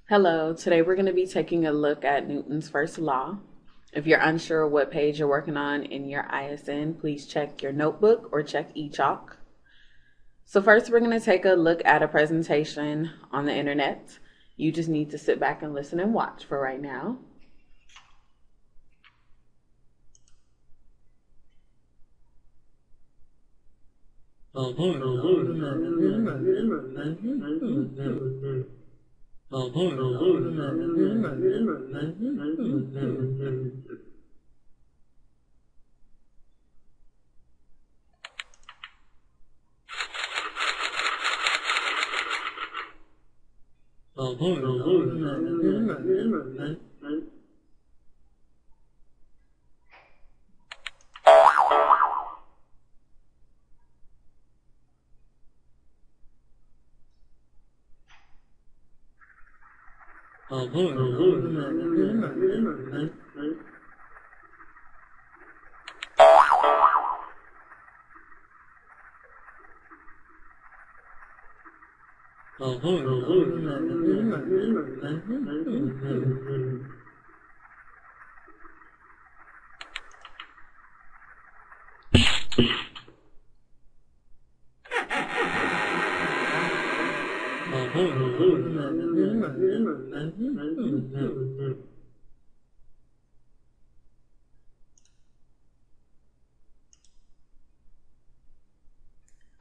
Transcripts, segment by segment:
Hello, today we're going to be taking a look at Newton's first law. If you're unsure what page you're working on in your ISN, please check your notebook or check eChalk. So first we're going to take a look at a presentation on the internet. You just need to sit back and listen and watch for right now.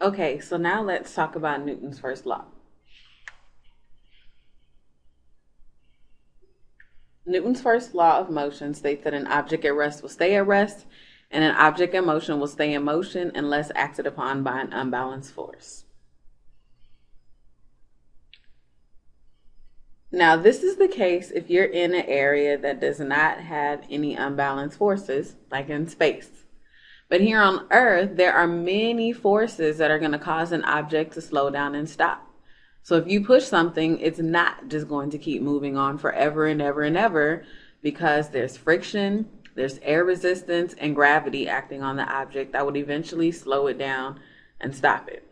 Okay, so now let's talk about Newton's first law. Newton's first law of motion states that an object at rest will stay at rest, and an object in motion will stay in motion unless acted upon by an unbalanced force. Now, this is the case if you're in an area that does not have any unbalanced forces, like in space. But here on Earth, there are many forces that are going to cause an object to slow down and stop. So if you push something, it's not just going to keep moving on forever and ever and ever, because there's friction, there's air resistance, and gravity acting on the object that would eventually slow it down and stop it.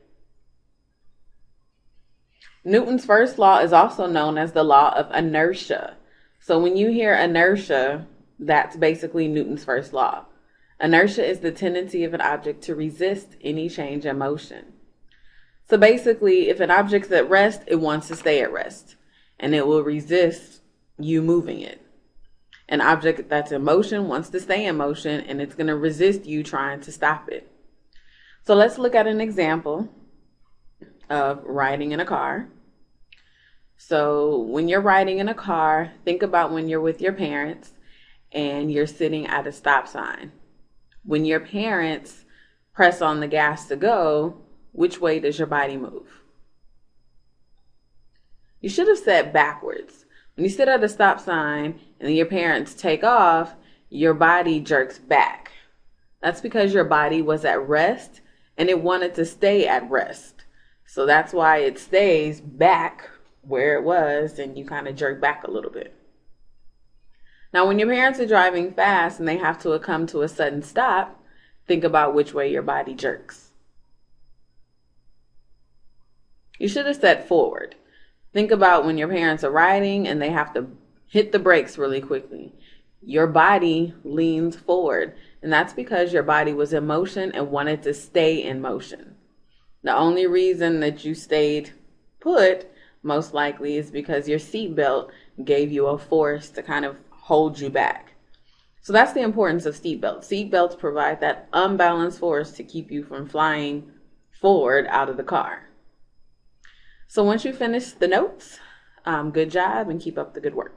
Newton's first law is also known as the law of inertia. So when you hear inertia, that's basically Newton's first law. Inertia is the tendency of an object to resist any change in motion. So basically, if an object's at rest, it wants to stay at rest, and it will resist you moving it. An object that's in motion wants to stay in motion, and it's going to resist you trying to stop it. So let's look at an example of riding in a car. So when you're riding in a car, think about when you're with your parents and you're sitting at a stop sign. When your parents press on the gas to go, which way does your body move? You should have said backwards. When you sit at a stop sign and your parents take off, your body jerks back. That's because your body was at rest and it wanted to stay at rest. So that's why it stays back where it was and you kind of jerk back a little bit. Now, when your parents are driving fast and they have to come to a sudden stop, think about which way your body jerks. You should have said forward. Think about when your parents are riding and they have to hit the brakes really quickly. Your body leans forward, and that's because your body was in motion and wanted to stay in motion. The only reason that you stayed put, most likely, is because your seatbelt gave you a force to kind of hold you back. So that's the importance of seatbelts. Seatbelts provide that unbalanced force to keep you from flying forward out of the car. So once you finish the notes, good job and keep up the good work.